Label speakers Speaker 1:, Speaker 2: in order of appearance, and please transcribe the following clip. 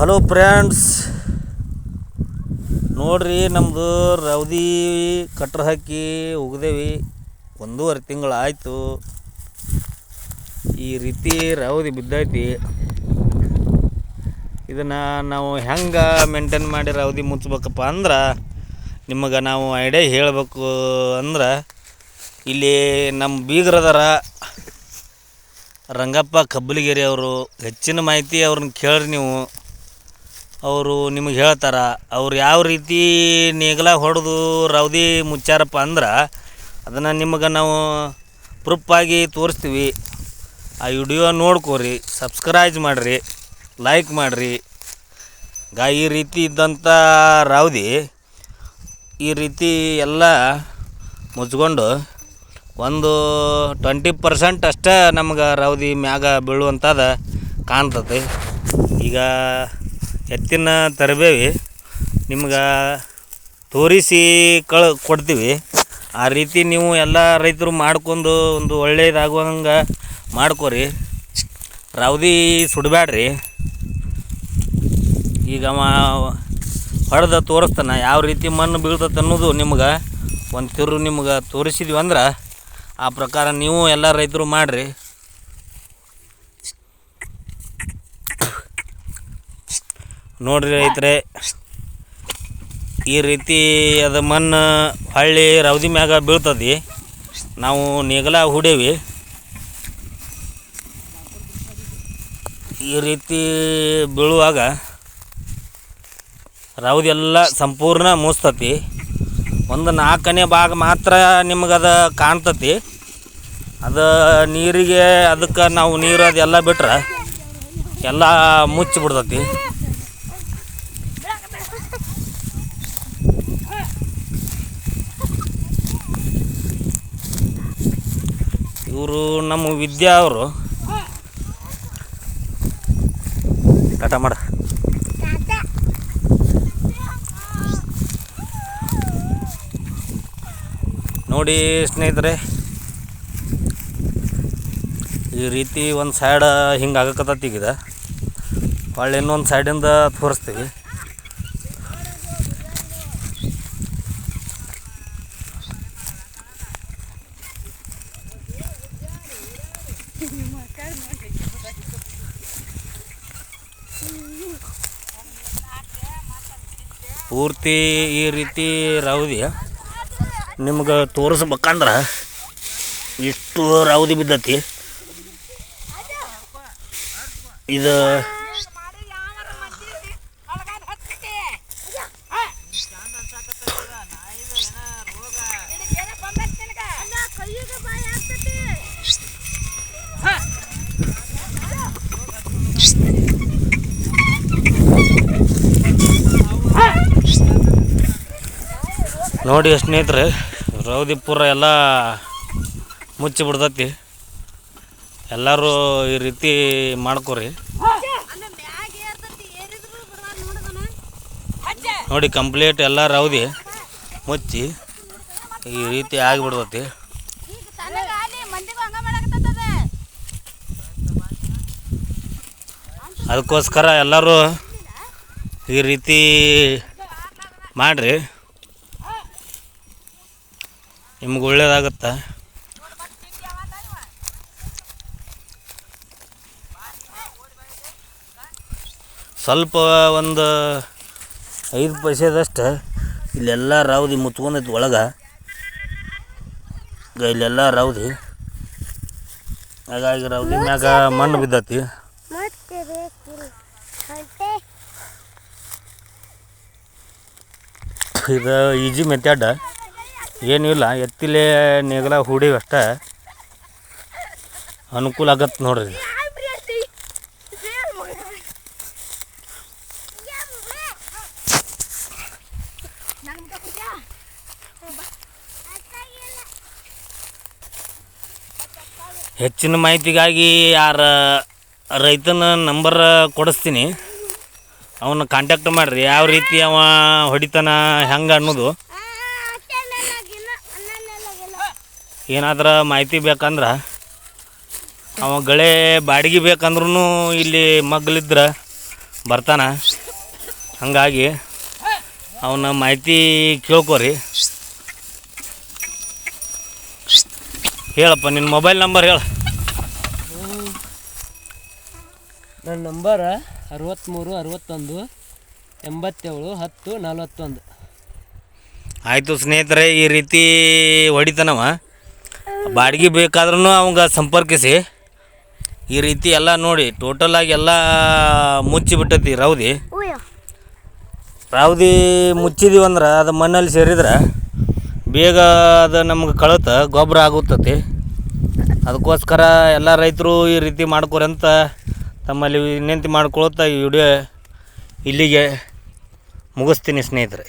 Speaker 1: Hello friends, ನೋಡ್ರಿ ನಮ್ಮದು ರವದಿ ಕಟ್ರ ಹಾಕಿ ಉಗ್ದೇವಿ. 1.5 ತಿಂಗಳು ಆಯಿತು. ಈ ರೀತಿ ರವದಿ ಬಿದ್ದೈತಿ. ಇದನ್ನು ನಾವು ಹೆಂಗೆ ಮೇಂಟೈನ್ ಮಾಡಿ ರವದಿ ಮುಚ್ಚಬೇಕಪ್ಪ ಅಂದ್ರೆ ನಿಮಗೆ ನಾವು ಐಡಿಯಾ ಹೇಳಬೇಕು. ಅಂದ್ರೆ ಇಲ್ಲಿ ನಮ್ಮ ಬೀಗರದಾರ ರಂಗಪ್ಪ ಕಬ್ಬಲಿಗೆರೆ ಅವರು. ಹೆಚ್ಚಿನ ಮಾಹಿತಿ ಅವ್ರನ್ನ ಕೇಳ್ರಿ ನೀವು, ಅವರು ನಿಮಗೆ ಹೇಳ್ತಾರೆ. ಅವ್ರು ಯಾವ ರೀತಿ ನೇಗಿಲ ಹೊಡೆದು ರವದಿ ಮುಚ್ಚಾರಪ್ಪ ಅಂದ್ರೆ ಅದನ್ನು ನಿಮಗೆ ನಾವು ಪ್ರೂಫಾಗಿ ತೋರಿಸ್ತೀವಿ. ಆ ವಿಡಿಯೋ ನೋಡ್ಕೋರಿ, ಸಬ್ಸ್ಕ್ರೈಬ್ ಮಾಡಿರಿ, ಲೈಕ್ ಮಾಡಿರಿ. ಈ ರೀತಿ ಇದ್ದಂಥ ರವದಿ ಈ ರೀತಿ ಎಲ್ಲ ಮುಚ್ಕೊಂಡು ಒಂದು 20% ಅಷ್ಟೇ ನಮ್ಗೆ ರವದಿ ಮ್ಯಾಗ ಬೀಳುವಂಥದ್ದು ಕಾಣ್ತದೆ. ಈಗ ಎತ್ತಿನ ತರಬೇವಿ ನಿಮ್ಗೆ ತೋರಿಸಿ ಕೊಡ್ತೀವಿ. ಆ ರೀತಿ ನೀವು ಎಲ್ಲ ರೈತರು ಮಾಡ್ಕೊಂಡು ಒಂದು ಒಳ್ಳೇದಾಗುವಂಗೆ ಮಾಡ್ಕೊರಿ. ರವದಿ ಸುಡಬೇಡ್ರಿ. ಈಗ ಹೊಡೆದ ತೋರಿಸ್ತಾನೆ ಯಾವ ರೀತಿ ಮಣ್ಣು ಬೀಳ್ತದೆ ಅನ್ನೋದು ನಿಮ್ಗೆ ಒಂದು ತಿರು ನಿಮ್ಗೆ ತೋರಿಸಿದ್ವಿ ಅಂದ್ರೆ ಆ ಪ್ರಕಾರ ನೀವು ಎಲ್ಲ ರೈತರು ಮಾಡಿರಿ. ನೋಡ್ರಿ ರೈತರೇ, ಈ ರೀತಿ ಅದು ಮಣ್ಣು ಹೊಳ್ಳಿ ರವದಿ ಮ್ಯಾಗ ಬೀಳ್ತದೆ. ನಾವು ನೇಗಿಲ ಹೂಡೇವಿ. ಈ ರೀತಿ ಬೀಳುವಾಗ ರವದಿ ಎಲ್ಲ ಸಂಪೂರ್ಣ ಮುಚ್ತತಿ. ಒಂದು 4ನೇ ಭಾಗ ಮಾತ್ರ ನಿಮಗದು ಕಾಣ್ತತಿ. ಅದು ನೀರಿಗೆ ಅದಕ್ಕೆ ನಾವು ನೀರು ಅದೆಲ್ಲ ಬಿಟ್ರೆ ಎಲ್ಲ ಮುಚ್ಚಿಬಿಡ್ತತಿ. ಇವರು ನಮ್ಮ ವಿದ್ಯಾ ಅವರು ಟಾಟಾ ಮಾಡ. ನೋಡಿ ಸ್ನೇಹಿತರೆ, ಈ ರೀತಿ ಒಂದು ಸೈಡ್ ಹಿಂಗೆ ಆಗಕತ್ತತಿ. ಈಗ ಹೊಳ್ಳಿ ಇನ್ನೊಂದು ಸೈಡಿಂದ ತೋರಿಸ್ತೀವಿ. ಪೂರ್ತಿ ಈ ರೀತಿ ರವದಿ ನಿಮ್ಗೆ ತೋರಿಸ್ಬೇಕಂದ್ರೆ ಇಷ್ಟು ರವದಿ ಬಿದ್ದತಿ. ಇದು ನೋಡಿ ಸ್ನೇಹಿತರೆ, ರವದಿ ಪೂರ ಎಲ್ಲ ಮುಚ್ಚಿಬಿಡ್ತತಿ. ಎಲ್ಲರೂ ಈ ರೀತಿ ಮಾಡ್ಕೊರಿ. ನೋಡಿ ಕಂಪ್ಲೀಟ್ ಎಲ್ಲ ರವದಿ ಮುಚ್ಚಿ ಈ ರೀತಿ ಆಗಿಬಿಡ್ತತಿ. ಅದಕ್ಕೋಸ್ಕರ ಎಲ್ಲರೂ ಈ ರೀತಿ ಮಾಡಿರಿ, ನಿಮ್ಗೆ ಒಳ್ಳೇದಾಗತ್ತೆ. ಸ್ವಲ್ಪ ಒಂದು 5 ಪೈಸೆದಷ್ಟು ಇಲ್ಲೆಲ್ಲ ರವದಿ ಮುಚ್ಕೊಂಡೈತಿ. ಒಳಗೆ ಇಲ್ಲೆಲ್ಲ ರವದಿ, ಹಾಗಾಗಿ ರವದಿ ಮ್ಯಾಗ ಮಣ್ಣು ಬಿದ್ದತಿ. ಇದು ಈಜಿ ಮೆಥಡ್ ಏನೂ ಇಲ್ಲ. ಎತ್ತಿಲೆ ನೇಗಿಲ ಹೂಡೀವಿ ಅಷ್ಟೇ, ಅನುಕೂಲ ಆಗತ್ತೆ ನೋಡ್ರಿ. ಹೆಚ್ಚಿನ ಮಾಹಿತಿಗಾಗಿ ಯಾರ ರೈತನ ನಂಬರ್ ಕೊಡಿಸ್ತೀನಿ, ಅವನ್ನ ಕಾಂಟ್ಯಾಕ್ಟ್ ಮಾಡಿರಿ. ಯಾವ ರೀತಿ ಅವ ಹೊಡಿತಾನ ಹೆಂಗೆ ಅನ್ನೋದು ಏನಾದರೂ ಮಾಹಿತಿ ಬೇಕಂದ್ರೆ ಅವ ಗಳೆ ಬಾಡಿಗೆ ಬೇಕಂದ್ರೂ ಇಲ್ಲಿ ಮಗ್ಲಿದ್ರೆ ಬರ್ತಾನೆ. ಹಾಗಾಗಿ ಅವನ ಮಾಹಿತಿ ಕೇಳ್ಕೊರಿ. ಹೇಳಪ್ಪ ನಿನ್ನ ಮೊಬೈಲ್ ನಂಬರ್ ಹೇಳು.
Speaker 2: ನನ್ನ ನಂಬರ್ 63 61 87 10 41.
Speaker 1: ಆಯಿತು ಸ್ನೇಹಿತರೆ, ಈ ರೀತಿ ಹೊಡಿತಾನವ. ಬಾಡಿಗೆ ಬೇಕಾದ್ರೂ ಅವಂಗೆ ಸಂಪರ್ಕಿಸಿ. ಈ ರೀತಿ ಎಲ್ಲ ನೋಡಿ ಟೋಟಲಾಗಿ ಎಲ್ಲ ಮುಚ್ಚಿಬಿಟ್ಟೈತಿ ರಾವದಿ ಮುಚ್ಚಿದೀವಂದ್ರೆ ಅದು ಮಣ್ಣಲ್ಲಿ ಸೇರಿದ್ರೆ ಬೇಗ ಅದು ನಮ್ಗೆ ಕಳತ ಗೊಬ್ಬರ ಆಗುತ್ತತಿ. ಅದಕ್ಕೋಸ್ಕರ ಎಲ್ಲ ರೈತರು ಈ ರೀತಿ ಮಾಡ್ಕೊರಿ ಅಂತ ತಮ್ಮಲ್ಲಿ ವಿನಂತಿ ಮಾಡ್ಕೊಳ್ತಾ ಈ ವಿಡಿಯೋ ಇಲ್ಲಿಗೆ ಮುಗಿಸ್ತೀನಿ ಸ್ನೇಹಿತರೆ.